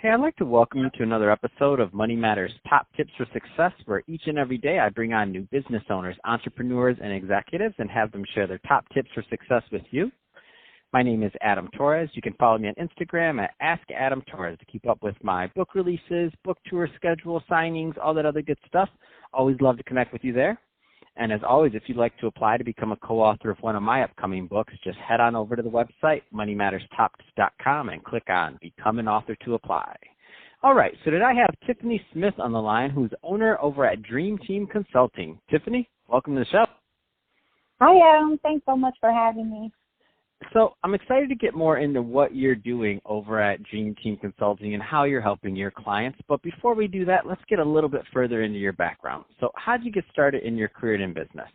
Hey, I'd like to welcome you to another episode of Money Matters Top Tips for Success, where each and every day I bring on new business owners, entrepreneurs, and executives and have them share their top tips for success with you. My name is Adam Torres. You can follow me on Instagram at AskAdamTorres to keep up with my book releases, book tour schedule, signings, all that other good stuff. Always love to connect with you there. And as always, if you'd like to apply to become a co-author of one of my upcoming books, just head on over to the website, moneymatterstoptips.com, and click on Become an Author to apply. All right, so today I have Tiffany Smith on the line, who's owner over at Dream Team Consulting. Tiffany, welcome to the show. Hi, Adam. Thanks so much for having me. So I'm excited to get more into what you're doing over at Dream Team Consulting and how you're helping your clients. But before we do that, let's get a little bit further into your background. So how did you get started in your career in business?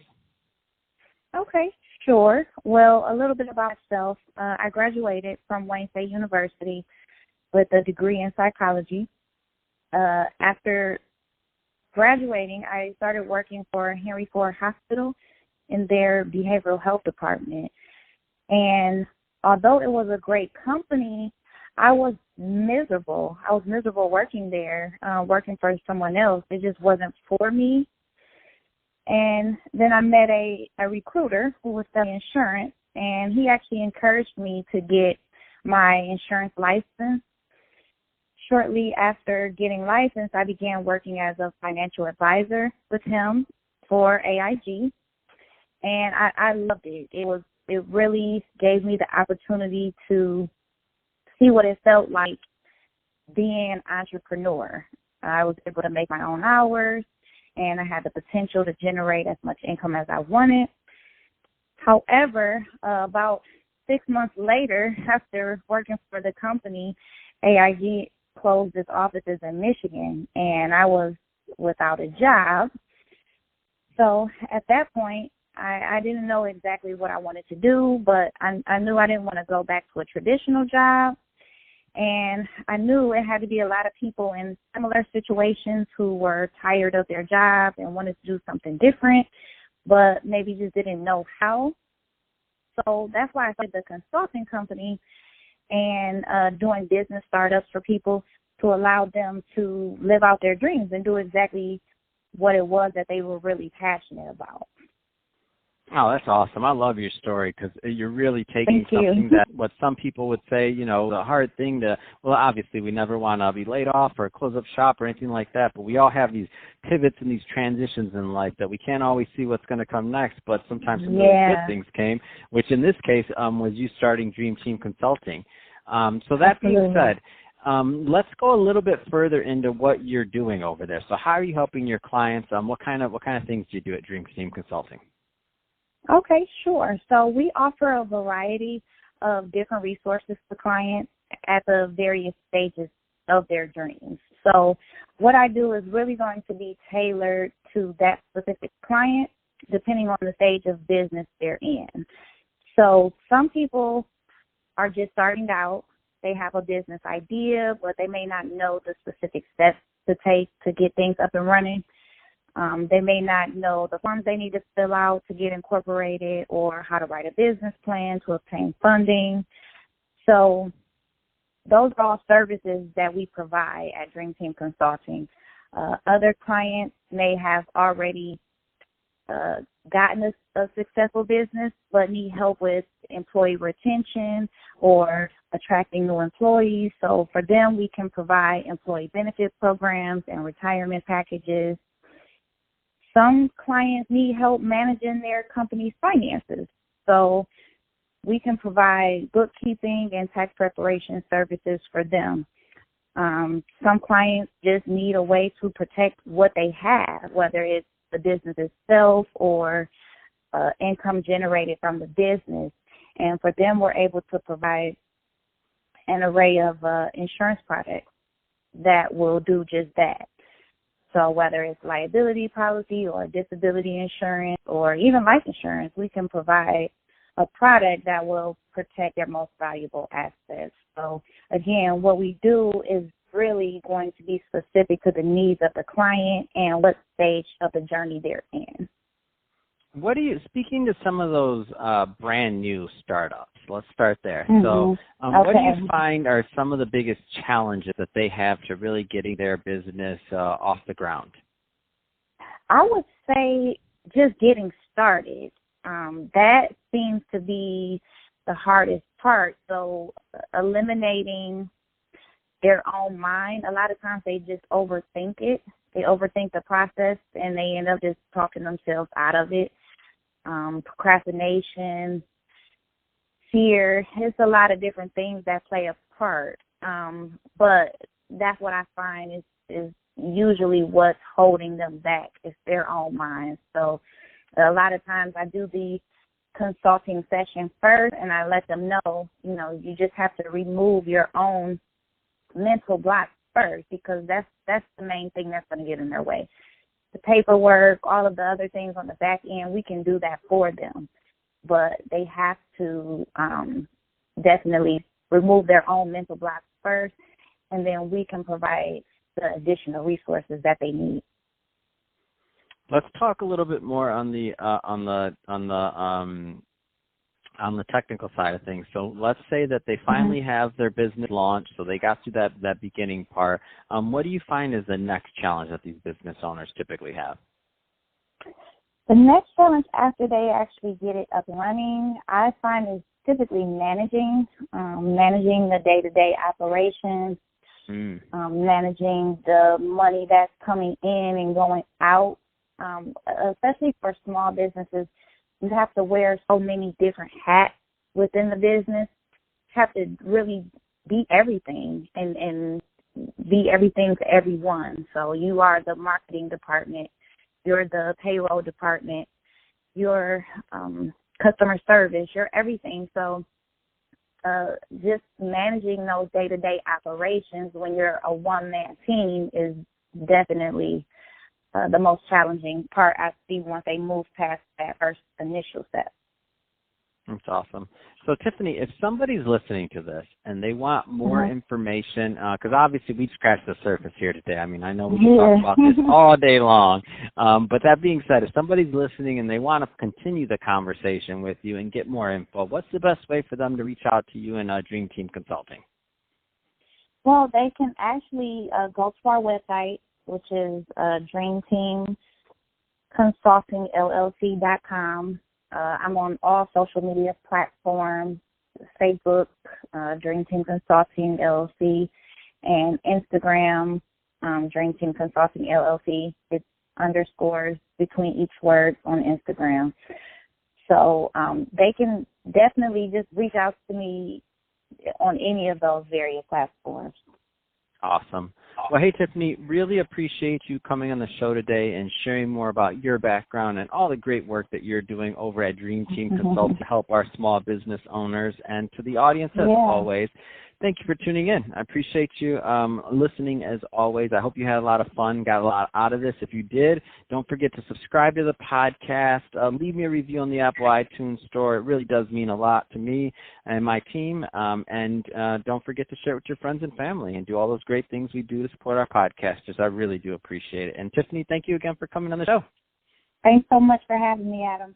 Okay, sure. Well, a little bit about myself. I graduated from Wayne State University with a degree in psychology. After graduating, I started working for Henry Ford Hospital in their behavioral health department. And although it was a great company, I was miserable. I was miserable working there, working for someone else. It just wasn't for me. And then I met a recruiter who was selling insurance, and he actually encouraged me to get my insurance license. Shortly after getting licensed, I began working as a financial advisor with him for AIG, and I loved it. It really gave me the opportunity to see what it felt like being an entrepreneur. I was able to make my own hours, and I had the potential to generate as much income as I wanted. However, about 6 months later, after working for the company, AIG closed its offices in Michigan, and I was without a job. So at that point, I didn't know exactly what I wanted to do, but I knew I didn't want to go back to a traditional job. And I knew it had to be a lot of people in similar situations who were tired of their job and wanted to do something different, but maybe just didn't know how. So that's why I started the consulting company and doing business startups for people to allow them to live out their dreams and do exactly what it was that they were really passionate about. Oh, that's awesome. I love your story because you're really taking something that what some people would say, the hard thing to, well, obviously we never want to be laid off or close up shop or anything like that, but we all have these pivots and these transitions in life that we can't always see what's going to come next, but sometimes some really good things came, which in this case was you starting Dream Team Consulting. So that being said, let's go a little bit further into what you're doing over there. So how are you helping your clients? What kind of things do you do at Dream Team Consulting? Okay, sure. So we offer a variety of different resources to clients at the various stages of their dreams. So what I do is really going to be tailored to that specific client depending on the stage of business they're in. So some people are just starting out. They have a business idea, but they may not know the specific steps to take to get things up and running. They may not know the forms they need to fill out to get incorporated or how to write a business plan to obtain funding. So those are all services that we provide at Dream Team Consulting. Other clients may have already gotten a successful business but need help with employee retention or attracting new employees. So for them, we can provide employee benefit programs and retirement packages. Some clients need help managing their company's finances, so we can provide bookkeeping and tax preparation services for them. Some clients just need a way to protect what they have, whether it's the business itself or income generated from the business. And for them, we're able to provide an array of insurance products that will do just that. So whether it's liability policy or disability insurance or even life insurance, we can provide a product that will protect their most valuable assets. So again, what we do is really going to be specific to the needs of the client and what stage of the journey they're in. What do you, speaking to some of those brand new startups, let's start there. So what do you find are some of the biggest challenges that they have to really getting their business off the ground? I would say just getting started. That seems to be the hardest part. So eliminating their own mind, a lot of times they just overthink it. They overthink the process and they end up just talking themselves out of it. Procrastination, fear, it's a lot of different things that play a part. But that's what I find is usually what's holding them back is their own minds. So a lot of times I do the consulting session first and I let them know, you just have to remove your own mental blocks first, because that's the main thing that's going to get in their way. The paperwork, all of the other things on the back end, we can do that for them. But they have to definitely remove their own mental blocks first, and then we can provide the additional resources that they need. Let's talk a little bit more on the technical side of things. So let's say that they finally have their business launched, so they got through that beginning part. What do you find is the next challenge that these business owners typically have? The next challenge after they actually get it up and running, I find is typically managing the day-to-day operations, managing the money that's coming in and going out, especially for small businesses. You have to wear so many different hats within the business. You have to really be everything and be everything to everyone. So you are the marketing department, you're the payroll department, you're customer service, you're everything. So just managing those day-to-day operations when you're a one-man team is definitely the most challenging part I see once they move past that first initial step. That's awesome. So, Tiffany, if somebody's listening to this and they want more information, because obviously we scratched the surface here today. I mean, I know we can talk about this all day long. But that being said, if somebody's listening and they want to continue the conversation with you and get more info, what's the best way for them to reach out to you and Dream Team Consulting? Well, they can actually go to our website, which is dreamteamconsultingllc.com. I'm on all social media platforms, Facebook, Dream Team Consulting LLC, and Instagram, Dream Team Consulting LLC. It's underscores between each word on Instagram. So they can definitely just reach out to me on any of those various platforms. Awesome. Well, hey, Tiffany, really appreciate you coming on the show today and sharing more about your background and all the great work that you're doing over at Dream Team Consult to help our small business owners. And to the audience, as always, thank you for tuning in. I appreciate you listening, as always. I hope you had a lot of fun, got a lot out of this. If you did, don't forget to subscribe to the podcast. Leave me a review on the Apple iTunes Store. It really does mean a lot to me and my team. And don't forget to share it with your friends and family and do all those great things we do to support our podcasters. I really do appreciate it. And, Tiffany, thank you again for coming on the show. Thanks so much for having me, Adam.